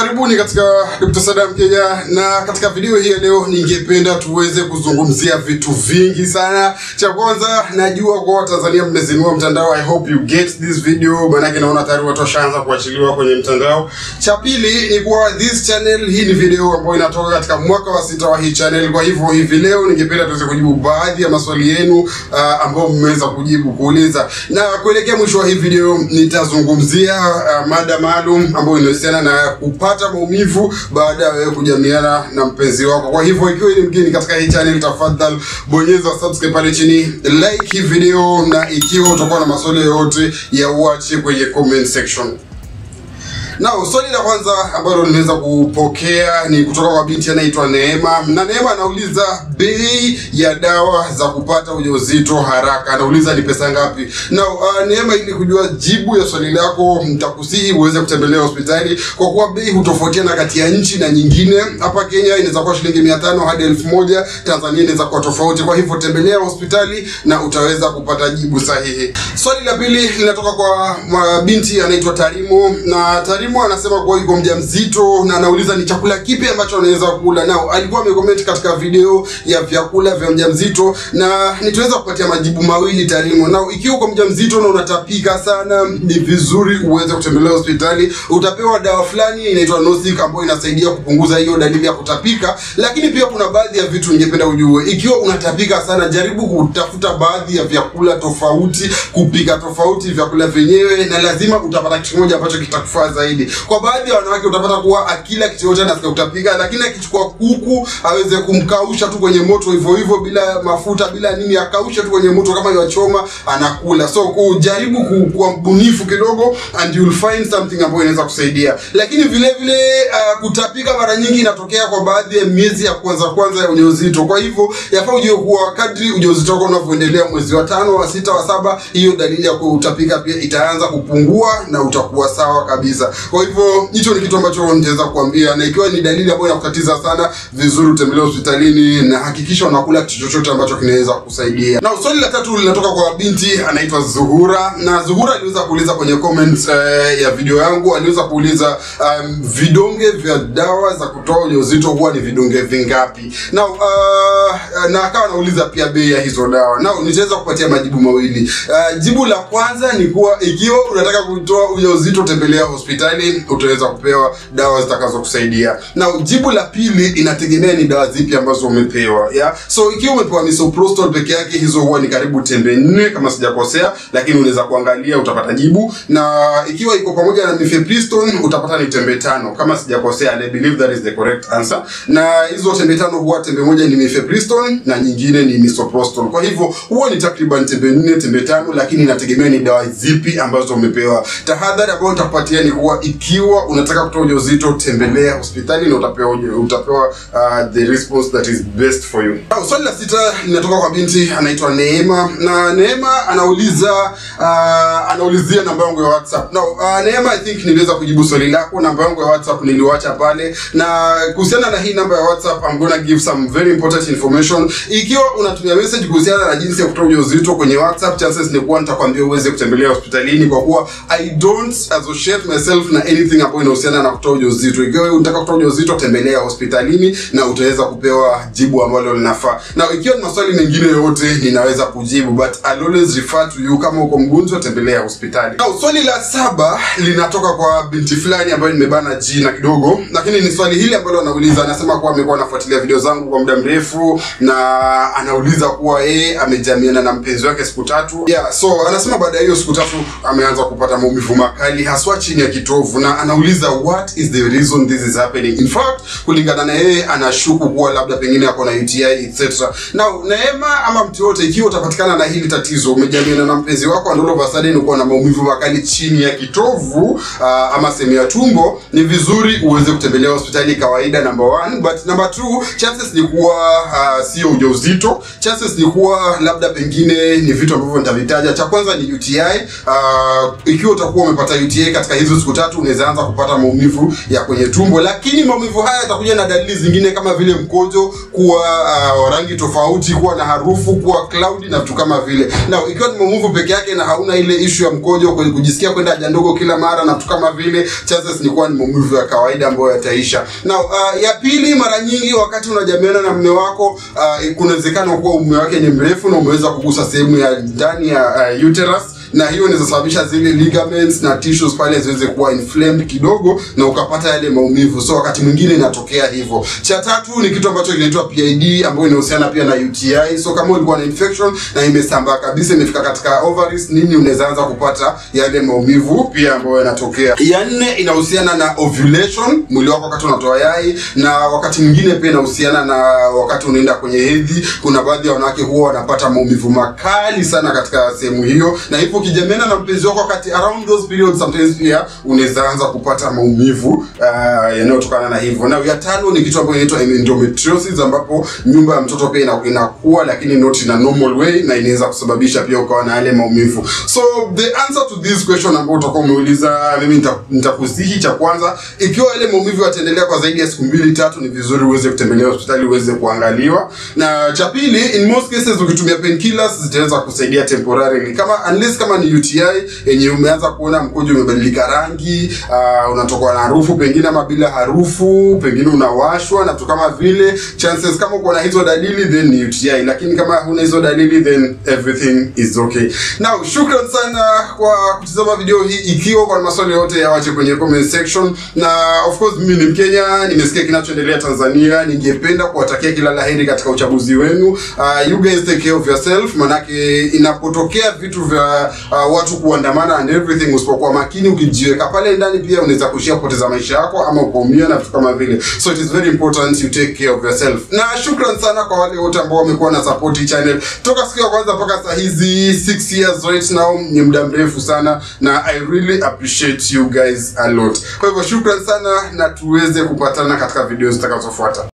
Karibuni katika Dr. Saddam Kenya, na katika video hii leo ningependa tuweze kuzungumzia vitu vingi sana. Cha kwanza, najua kwa Tanzania mmezinua mtandao. I hope you get this video, maana naona tayari watu washaanza kuachiliwa kwenye mtandao. Cha pili ni kwa this channel, hii ni video ambayo inatoka katika mwaka wa 6 wa hii channel. Kwa hivyo hivi leo ningependa tuweze kujibu baadhi ya maswali yenu ambao mmeweza kuuliza. Na kuelekea mwisho wa hii video nitazungumzia mada maalum ambayo inahusiana na kupata maumivu baada ya kujamiana na mpenzi wako. Kwa hivyo ikiwa ni mgeni katika hii channel, tafadhali bonyeza subscribe pale chini, like hii video, na ikiwa utakuwa na maswali yoyote ya uache kwenye comment section. Now, swali la kwanza ambalo nimeweza kupokea ni kutoka kwa binti anaitwa Neema. Na Neema anauliza bei ya dawa za kupata ujauzito haraka. Anauliza ni pesa ngapi? Now, Neema, ili kujua jibu ya swali lako, nitakusihi uweze kutembelea hospitali kwa kuwa bei hutofautiana kati ya nchi na nyingine. Hapa Kenya inaweza kuwa shilingi 500 hadi 1000, Tanzania inaweza kuwa tofauti. Kwa hivyo tembelea hospitali na utaweza kupata jibu sahihi. Swali la pili linatoka kwa binti anaitwa Tarimo, na Tarimo anasema kwa yuko mjamzito na anauliza ni chakula kipi ambacho anaweza kula. Nao alikuwa amecomment katika video ya vyakula vya mjamzito, na nitaweza kupatia majibu mawili Tarimo. Nao ikiwa uko mjamzito na unatapika sana, ni vizuri uweze kutembelea hospitali. Utapewa dawa fulani inaitwa Nostic ambayo inasaidia kupunguza hiyo dalili ya kutapika. Lakini pia kuna baadhi ya vitu ningependa ujue. Ikiwa unatapika sana, jaribu kutafuta baadhi ya vyakula tofauti, kupika tofauti vyakula vyenyewe, na lazima utapata kitu kimoja ambacho kitakufaa zaidi. Kwa baadhi ya wanawake utapata kuwa akila kitu chochote anasikia kutapika, lakini akichukua kuku aweze kumkausha tu kwenye moto hivyo hivyo bila mafuta bila nini, akausha tu kwenye moto kama yachoma anakula. So kujaribu kuwa mbunifu kidogo and you'll find something ambayo inaweza kusaidia. Lakini vile vile kutapika mara nyingi inatokea kwa baadhi ya miezi ya kwanza ya ujauzito. Kwa hivyo yafaa ujue kuwa kadri ujauzito wako unavyoendelea, mwezi wa 5, wa 6, wa 7, hiyo dalili ya kutapika pia itaanza kupungua na utakuwa sawa kabisa. Kwa hivyo hicho ni kitu ambacho nitaweza kuambia, na ikiwa ni dalili ambayo inakutatiza sana, vizuri utembelee hospitalini na hakikisha unakula kitu chochote ambacho kinaweza kusaidia. Na swali la tatu linatoka kwa binti anaitwa Zuhura, na Zuhura aliweza kuuliza kwenye comments ya video yangu, aliweza kuuliza vidonge vya dawa za kutoa ujauzito huwa ni vidonge vingapi. Na akawa anauliza pia bei ya hizo dawa. Na nitaweza kupatia majibu mawili. Jibu la kwanza ni kuwa ikiwa unataka kutoa ujauzito, tembelea hospitali, utaweza kupewa dawa zitakazokusaidia. Na jibu la pili inategemea ni dawa zipi ambazo umepewa. So ikiwa umepewa misoprostol peke yake, hizo huwa ni karibu tembe 4 kama sijakosea, lakini unaweza kuangalia utapata jibu. Na ikiwa iko pamoja na mifepristone utapata ni tembe 5 kama sijakosea. I believe that is the correct answer. Na hizo tembe 5 huwa tembe moja ni mifepristone na nyingine ni misoprostol. Kwa hivyo huwa ni takriban tembe 4, tembe 5, lakini inategemea ni dawa zipi ambazo umepewa. Tahadhari ambayo nitakupatia ni kuwa ikiwa unataka kutoa ujauzito, tembelea hospitali na utapewa the response that is best for you. Swali la 6 linatoka kwa binti anaitwa Neema, na Neema anaulizia namba yangu ya WhatsApp. Now Neema, I think niliweza kujibu swali lako. Namba yangu ya WhatsApp niliwacha pale, na kuhusiana na hii namba ya WhatsApp I'm gonna give some very important information. Ikiwa unatumia message kuhusiana na jinsi ya kutoa ujauzito kwenye WhatsApp, chances ni kuwa nitakwambia uweze kutembelea hospitalini, kwa kuwa I don't associate myself na anything ambayo inahusiana na kutoa ujauzito. Ikiwa unataka kutoa ujauzito, tembelea hospitalini na utaweza kupewa jibu ambalo linafaa. Na ikiwa ni maswali mengine yote ninaweza kujibu, but I'll always refer to you. Kama uko mgonjwa, tembelea hospitali. Na swali la 7 linatoka kwa binti fulani ambayo nimebana jina kidogo, lakini ni swali hili ambalo anauliza. Anasema kuwa amekuwa anafuatilia video zangu kwa muda mrefu, na anauliza kuwa yeye amejamiana na mpenzi wake siku 3. So anasema baada ya hiyo siku 3 ameanza kupata maumivu makali haswa chini ya kitovu, na anauliza what is the reason this is happening. In fact, kulingana na yeye anashuku kuwa labda pengine ako na UTI etc. Now Neema ama mtu yote, ikiwa utapatikana na hili tatizo, umejamiana na mpenzi wako and all of a sudden uko na maumivu makali chini ya kitovu ama sehemu ya tumbo, ni vizuri uweze kutembelea hospitali kawaida, number 1. But number 2, chances ni kuwa sio ujauzito. Chances ni kuwa labda pengine ni vitu ambavyo nitavitaja. Cha kwanza ni UTI. Ikiwa utakuwa umepata UTI katika hizo siku 3, 3 unaweza anza kupata maumivu ya kwenye tumbo, lakini maumivu haya yatakuja na dalili zingine kama vile mkojo kuwa rangi tofauti, kuwa na harufu, kuwa cloudy na vitu kama vile. Now ikiwa ni maumivu peke yake na hauna ile issue ya mkojo kujisikia kwenda haja ndogo kila mara na vitu kama vile, chances ni kuwa ni maumivu ya kawaida ambayo yataisha. Now ya pili, mara nyingi wakati unajamiana na mume wako kuna uwezekano kuwa mume wake ni mrefu na umeweza kugusa sehemu ya ndani ya uterus, na hiyo inaweza sababisha zile ligaments na tissues pale ziweze kuwa inflamed kidogo na ukapata yale maumivu. So wakati mwingine inatokea hivyo. Cha tatu ni kitu ambacho kinaitwa PID ambayo inahusiana pia na UTI. So kama ulikuwa na infection na imesambaa kabisa, imefika katika ovaries nini, unaweza anza kupata yale maumivu pia ambayo yanatokea. Ya nne inahusiana na ovulation, mwili wako wakati unatoa yai, na wakati mwingine pia inahusiana na wakati unaenda kwenye hedhi. Kuna baadhi ya wanawake huwa wanapata maumivu makali sana katika sehemu hiyo, na hivyo ukijamiana na mpenzi wako wakati around those periods, sometimes pia unaweza anza kupata maumivu yanayotokana na hivyo. Na ya tano ni kitu ambacho inaitwa endometriosis, ambapo nyumba ya mtoto pia inakuwa lakini not in a normal way, na inaweza kusababisha pia ukawa na yale maumivu. So the answer to this question ambayo utakuwa umeuliza, mimi nitakusihi, cha kwanza, ikiwa ile maumivu yataendelea kwa zaidi ya siku 2-3, ni vizuri uweze kutembelea hospitali uweze kuangaliwa. Na cha pili, in most cases ukitumia painkillers zitaweza kusaidia temporarily, unless kama ni UTI yenye umeanza kuona mkojo umebadilika rangi, unatokwa na harufu pengine ama bila harufu, pengine unawashwa na vitu kama vile, chances kama uko na hizo dalili then ni UTI, lakini kama huna hizo dalili then everything is okay. Now shukran sana kwa kutazama video hii. Ikiwa kwa maswali yote yawache kwenye comment section, na of course mimi ni Mkenya, nimesikia kinachoendelea Tanzania, ningependa kuwatakia kila laheri katika uchaguzi wenu. You guys take care of yourself, manake inapotokea vitu vya watu kuandamana and everything, usipokuwa makini ukijiweka pale ndani pia unaweza kushia kupoteza maisha yako ama ukaumia na vitu kama vile. So it is very important you take care of yourself. Na shukran sana kwa wale wote ambao wamekuwa na support hii channel toka siku ya kwanza mpaka saa hizi 6 years right now, ni muda mrefu sana, na I really appreciate you guys a lot. Kwa hivyo shukran sana, na tuweze kupatana katika video zitakazofuata.